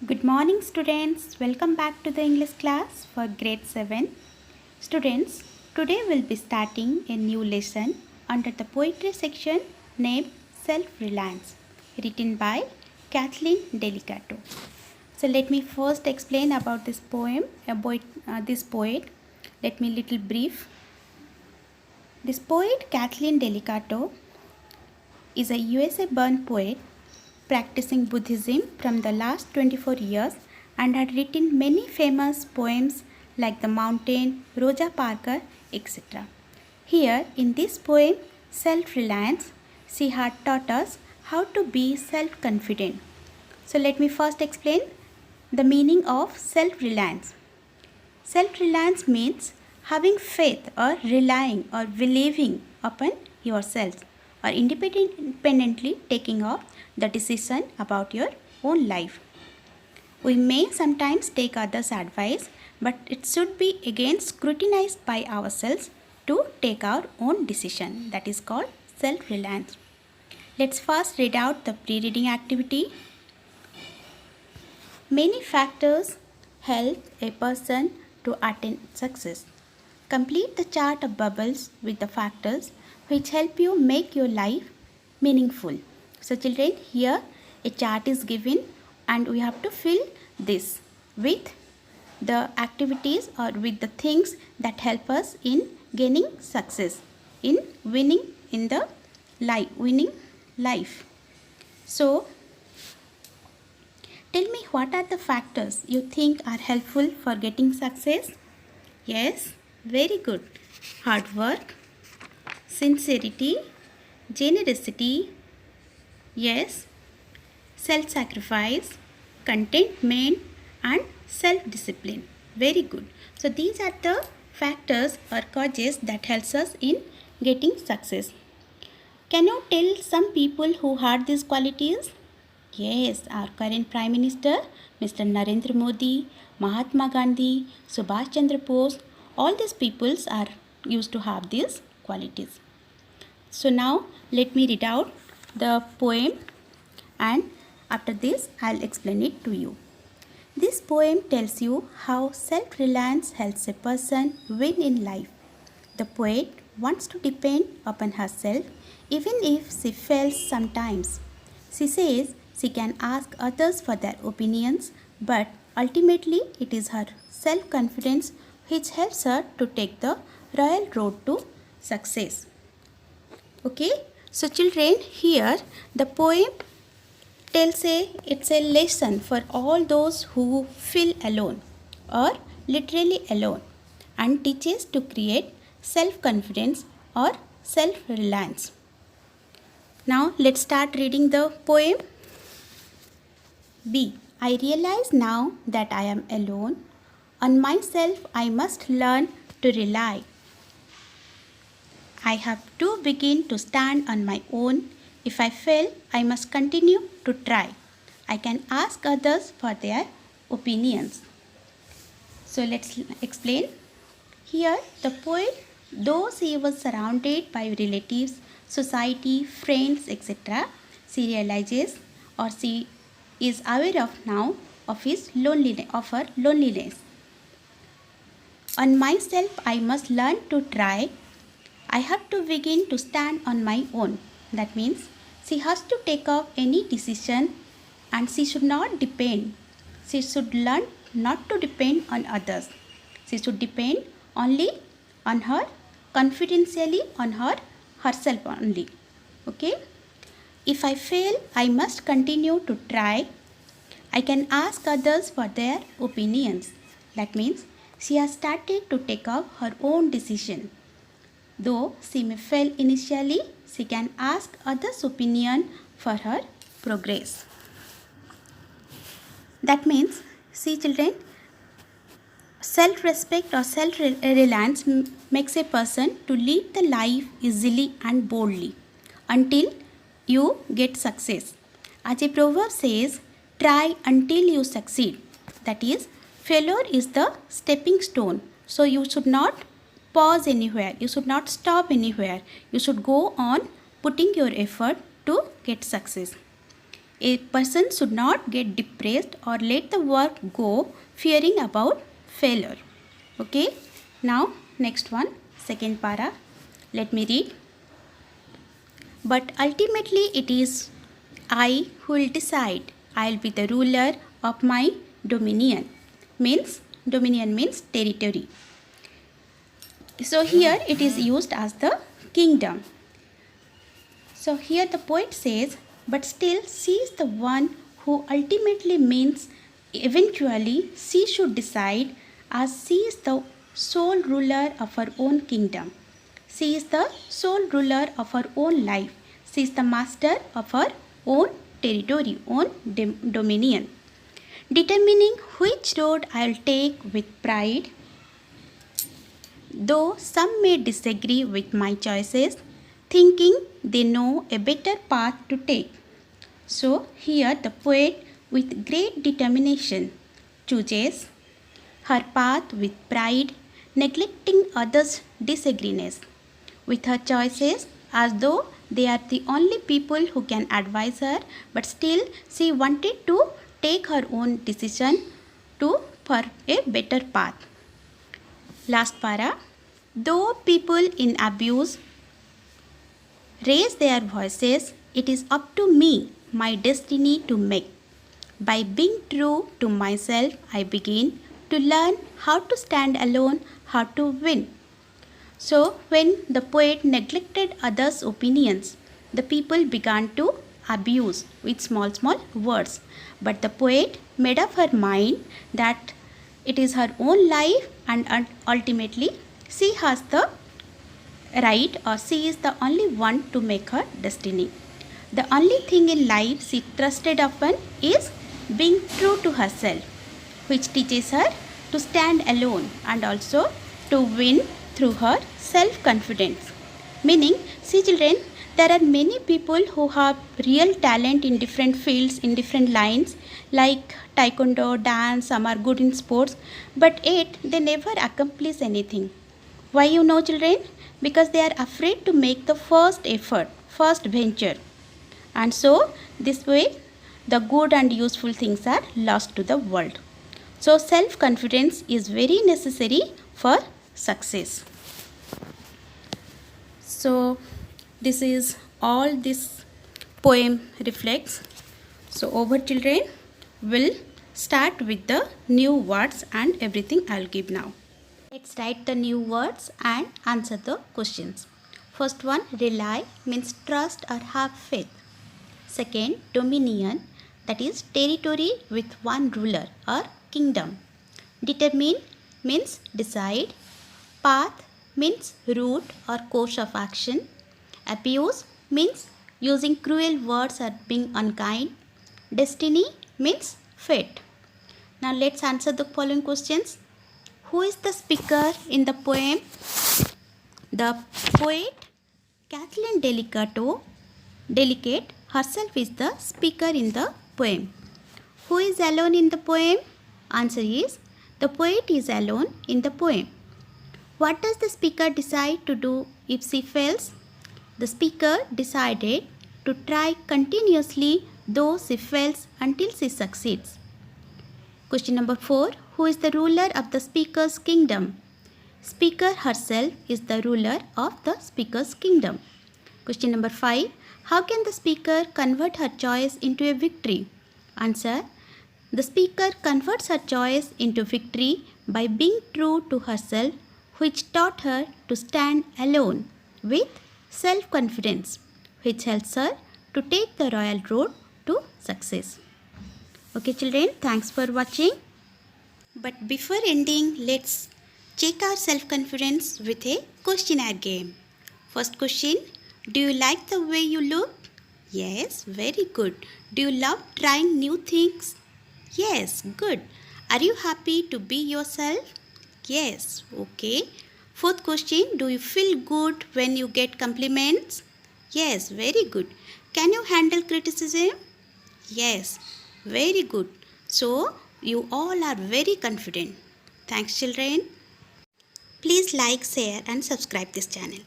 Good morning, students. Welcome back to the English class for grade 7. Students, today we'll be starting a new lesson under the poetry section named Self-Reliance, written by Kathleen Delicato. So let me first explain about this poem, about this poet. Let me little brief. This poet Kathleen Delicato is a USA-born poet practicing Buddhism from the last 24 years and had written many famous poems like The Mountain, Rosa Parks, etc. Here in this poem, Self-Reliance, she had taught us how to be self-confident. So let me first explain the meaning of self-reliance. Self-reliance means having faith or relying or believing upon yourself or independently taking up the decision about your own life. We may sometimes take others' advice, but it should be again scrutinized by ourselves to take our own decision. That is called self-reliance. Let's first read out the pre-reading activity. Many factors help a person to attain success. Complete the chart of bubbles with the factors which help you make your life meaningful. So children, here a chart is given and we have to fill this with the activities or with the things that help us in gaining success, in winning in the winning life. So tell me, what are the factors you think are helpful for getting success? Yes, very good. Hard work, sincerity, generosity, yes, self-sacrifice, contentment and self-discipline. Very good. So these are the factors or causes that helps us in getting success. Can you tell some people who had these qualities? Yes, our current Prime Minister, Mr. Narendra Modi, Mahatma Gandhi, Subhash Chandra Bose, all these peoples are used to have these qualities. So now let me read out the poem and after this I'll explain it to you. This poem tells you how self-reliance helps a person win in life. The poet wants to depend upon herself even if she fails sometimes. She says she can ask others for their opinions, but ultimately it is her self-confidence which helps her to take the royal road to success. Okay, so children, here the poem tells it's a lesson for all those who feel alone or literally alone and teaches to create self-confidence or self-reliance. Now let's start reading the poem. B. I realize now that I am alone. On myself I must learn to rely. I have to begin to stand on my own. If I fail, I must continue to try. I can ask others for their opinions. So let's explain. Here the poet, though she was surrounded by relatives, society, friends, etc., she realizes or she is aware of now of her loneliness. On myself I must learn to try. I have to begin to stand on my own. That means she has to take up any decision and she should not depend. She should learn not to depend on others. She should depend only on her, confidentially on herself only. Okay? If I fail, I must continue to try. I can ask others for their opinions. That means she has started to take up her own decision. Though she may fail initially, she can ask others' opinion for her progress. That means, see children, self-respect or self-reliance makes a person to lead the life easily and boldly until you get success. As a proverb says, try until you succeed. That is, failure is the stepping stone. So you should not pause anywhere. You should not stop anywhere. You should go on putting your effort to get success. A person should not get depressed or let the work go fearing about failure. Okay. Now next one, second para. Let me read. But ultimately it is I who will decide. I will be the ruler of my dominion. Dominion means territory. So here it is used as the kingdom. So here the poet says, but still she is the one who ultimately means eventually she should decide, as she is the sole ruler of her own kingdom. She is the sole ruler of her own life. She is the master of her own territory, own dominion. Determining which road I will take with pride, though some may disagree with my choices, thinking they know a better path to take. So here the poet with great determination chooses her path with pride, neglecting others' disagreements with her choices as though they are the only people who can advise her, but still she wanted to take her own decision for a better path. Last para. Though people in abuse raise their voices, it is up to me, my destiny to make. By being true to myself, I begin to learn how to stand alone, how to win. So, when the poet neglected others' opinions, the people began to abuse with small words. But the poet made up her mind that it is her own life and ultimately she has the right, or she is the only one to make her destiny. The only thing in life she trusted upon is being true to herself, which teaches her to stand alone and also to win through her self-confidence. Meaning, see children, there are many people who have real talent in different fields, in different lines, like taekwondo, dance, some are good in sports, but yet they never accomplish anything. Why you know children? Because they are afraid to make the first effort, first venture. And so this way the good and useful things are lost to the world. So self-confidence is very necessary for success. So this is all this poem reflects. So over children, we'll start with the new words and everything I'll give now. Let's write the new words and answer the questions. First one, rely means trust or have faith. Second, dominion, that is territory with one ruler or kingdom. Determine means decide. Path means route or course of action. Abuse means using cruel words or being unkind. Destiny means fate. Now let's answer the following questions. Who is the speaker in the poem? The poet Kathleen Delicate herself is the speaker in the poem. Who is alone in the poem? Answer is the poet is alone in the poem. What does the speaker decide to do if she fails? The speaker decided to try continuously though she fails until she succeeds. Question number 4. Who is the ruler of the speaker's kingdom? Speaker herself is the ruler of the speaker's kingdom. Question number 5. How can the speaker convert her choice into a victory? Answer. The speaker converts her choice into victory by being true to herself, which taught her to stand alone with self-confidence, which helps her to take the royal road to success. Okay children, thanks for watching. But before ending, let's check our self-confidence with a questionnaire game. First question, do you like the way you look? Yes, very good. Do you love trying new things? Yes, good. Are you happy to be yourself? Yes, okay. Fourth question, do you feel good when you get compliments? Yes, very good. Can you handle criticism? Yes, very good. So, you all are very confident. Thanks children. Please like, share and subscribe this channel.